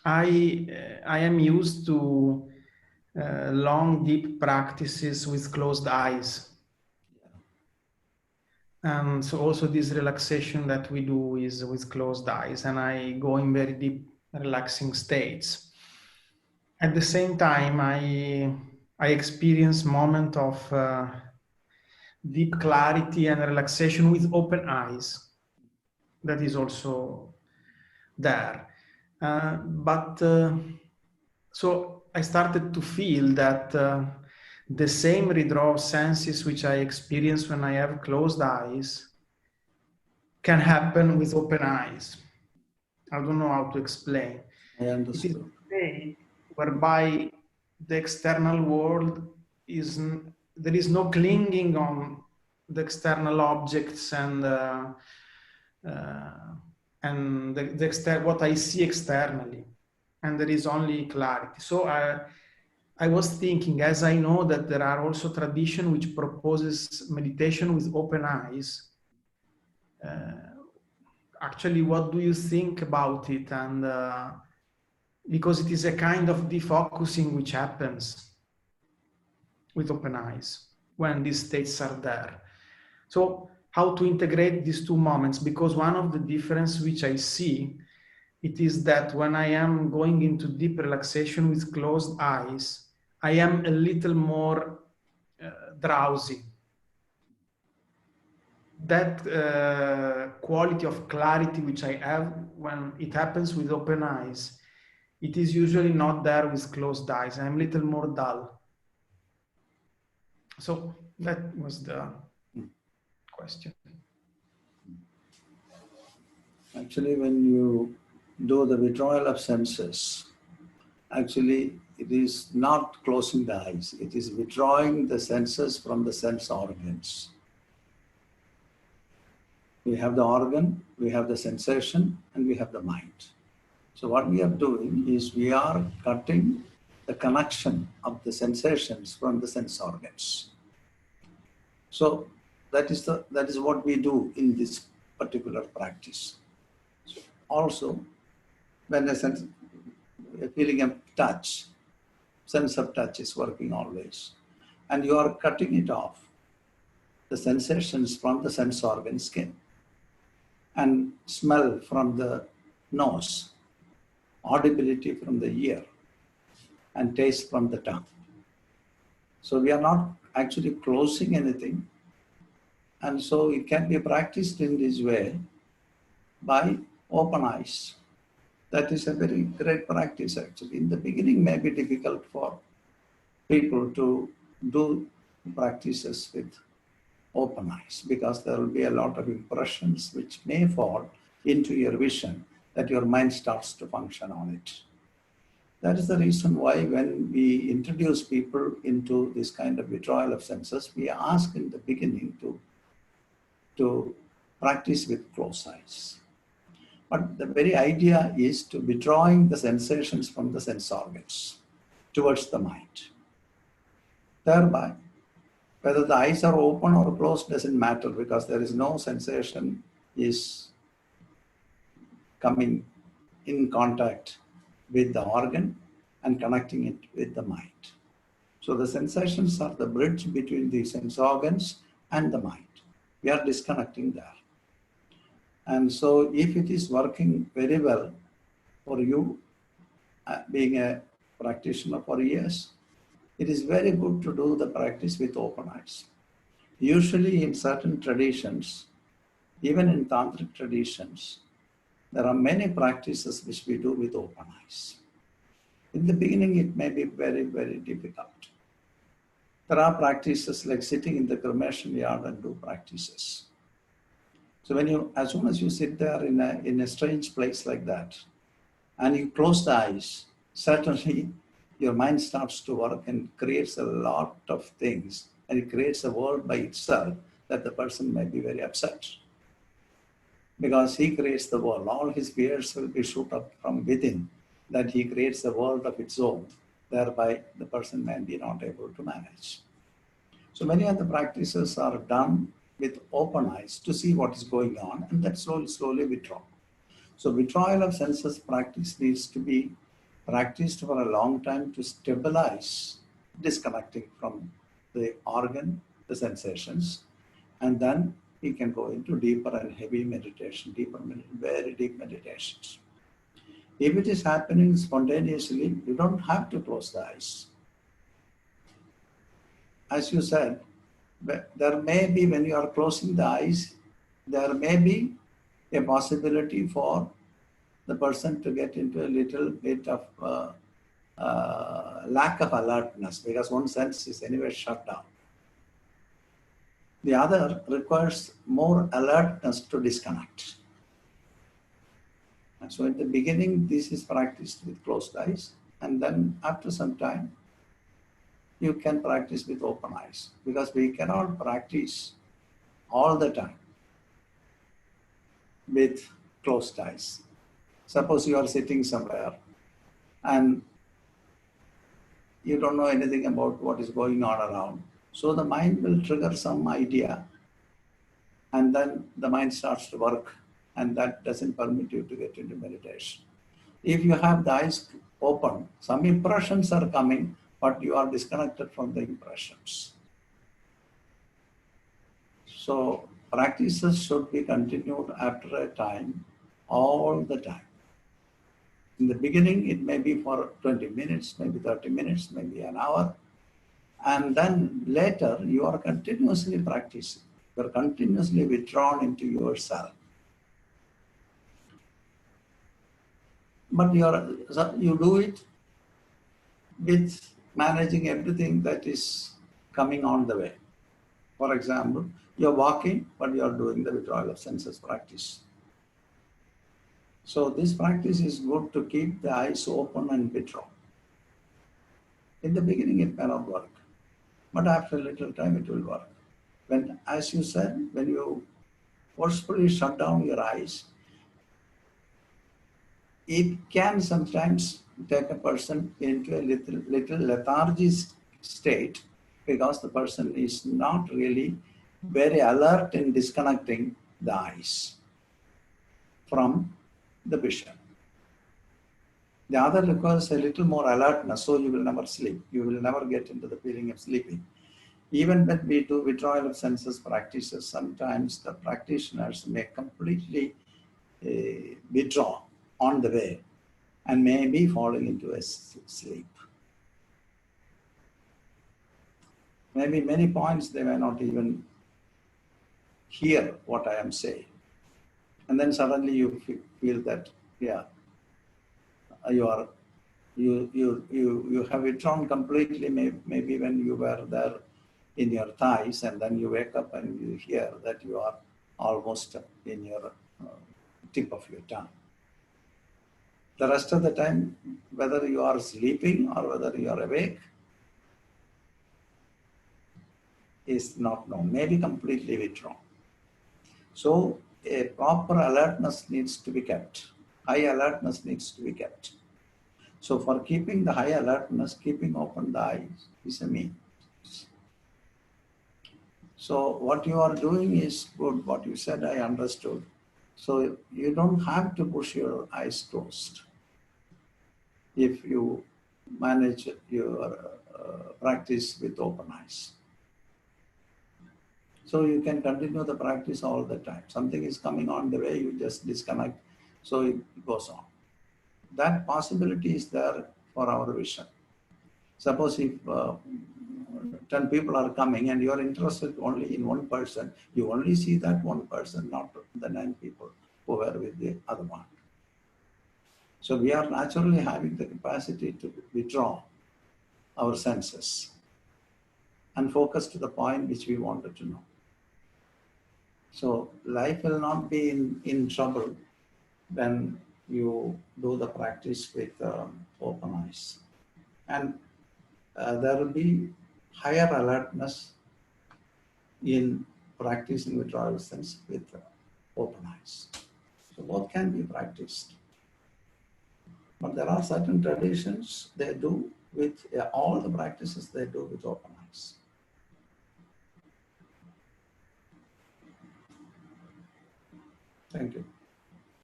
I am used to long, deep practices with closed eyes. And so also this relaxation that we do is with closed eyes, and I go in very deep, relaxing states. At the same time, I experience moment of deep clarity and relaxation with open eyes. That is also there. So I started to feel that the same withdrawal of senses which I experience when I have closed eyes can happen with open eyes. I don't know how to explain. I It is a understood. state whereby the external world is, there is no clinging on the external objects uh, and what I see externally, and there is only clarity. So I was thinking, as I know that there are also tradition which proposes meditation with open eyes. Actually, what do you think about it? And because it is a kind of defocusing which happens with open eyes when these states are there. So how to integrate these two moments? Because one of the difference which I see, it is that when I am going into deep relaxation with closed eyes, I am a little more drowsy. That quality of clarity which I have when it happens with open eyes, it is usually not there with closed eyes. I'm a little more dull. So that was the question. Actually, when you do the withdrawal of senses, actually it is not closing the eyes. It is withdrawing the senses from the sense organs. We have the organ, we have the sensation, and we have the mind. So what we are doing is we are cutting the connection of the sensations from the sense organs. So that is what we do in this particular practice. Also, when a feeling of touch, sense of touch is working always, and you are cutting it off, the sensations from the sense organ skin, and smell from the nose, audibility from the ear, and taste from the tongue. So we are not actually closing anything, and so it can be practiced in this way by open eyes. That is a very great practice actually. In the beginning may be difficult for people to do practices with open eyes because there will be a lot of impressions which may fall into your vision that your mind starts to function on it. That is the reason why when we introduce people into this kind of withdrawal of senses, we ask in the beginning to practice with closed eyes. But the very idea is to withdrawing the sensations from the sense organs towards the mind. Thereby, whether the eyes are open or closed doesn't matter because there is no sensation is coming in contact with the organ and connecting it with the mind. So the sensations are the bridge between the sense organs and the mind. We are disconnecting there. And so if it is working very well for you, being a practitioner for years, it is very good to do the practice with open eyes. Usually in certain traditions, even in tantric traditions, there are many practices which we do with open eyes. In the beginning, it may be very, very difficult. There are practices like sitting in the cremation yard and do practices. So as soon as you sit there in a strange place like that, and you close the eyes, certainly your mind starts to work and creates a lot of things, and it creates a world by itself that the person may be very upset. Because he creates the world, all his fears will be shoot up from within, that he creates a world of its own, thereby the person may be not able to manage. So many of the practices are done with open eyes to see what is going on, and then slowly withdraw. So withdrawal of senses practice needs to be practiced for a long time to stabilize disconnecting from the organ, the sensations, and then he can go into deeper and heavy meditation, very deep meditations. If it is happening spontaneously, you don't have to close the eyes. As you said, there may be, when you are closing the eyes, there may be a possibility for the person to get into a little bit of lack of alertness, because one sense is anyway shut down. The other requires more alertness to disconnect. And so at the beginning, this is practiced with closed eyes, and then after some time, you can practice with open eyes, because we cannot practice all the time with closed eyes. Suppose you are sitting somewhere and you don't know anything about what is going on around. So the mind will trigger some idea, and then the mind starts to work, and that doesn't permit you to get into meditation. If you have the eyes open, some impressions are coming, but you are disconnected from the impressions. So practices should be continued after a time, all the time. In the beginning, it may be for 20 minutes, maybe 30 minutes, maybe an hour. And then later, you are continuously practicing. You are continuously withdrawn into yourself. But you do it with managing everything that is coming on the way. For example, you're walking, but you're doing the withdrawal of senses practice. So this practice is good to keep the eyes open and withdraw. In the beginning, it may not work, but after a little time, it will work. When, as you said, when you forcefully shut down your eyes, it can sometimes take a person into a little lethargic state, because the person is not really very alert in disconnecting the eyes from the vision. The other requires a little more alertness, so you will never sleep. You will never get into the feeling of sleeping. Even when we do withdrawal of senses practices, sometimes the practitioners may completely withdraw on the way and may be falling into a sleep. Maybe many points they may not even hear what I am saying. And then suddenly you feel that, yeah, you have withdrawn completely, maybe when you were there in your thighs, and then you wake up and you hear that you are almost in your tip of your tongue. The rest of the time, whether you are sleeping or whether you are awake, is not known, maybe completely withdrawn. So a proper alertness needs to be kept. High alertness needs to be kept. So for keeping the high alertness, keeping open the eyes is a means. So what you are doing is good. What you said, I understood. So you don't have to push your eyes closed if you manage your practice with open eyes. So you can continue the practice all the time. Something is coming on the way, you just disconnect, so it goes on. That possibility is there for our vision. Suppose if 10 people are coming and you are interested only in one person, you only see that one person, not the 9 people who were with the other one. So we are naturally having the capacity to withdraw our senses and focus to the point which we wanted to know. So life will not be in trouble when you do the practice with open eyes. And there will be higher alertness in practicing withdrawal sense with open eyes. So both can be practiced. But there are certain traditions they do with all the practices they do with open eyes. Thank you.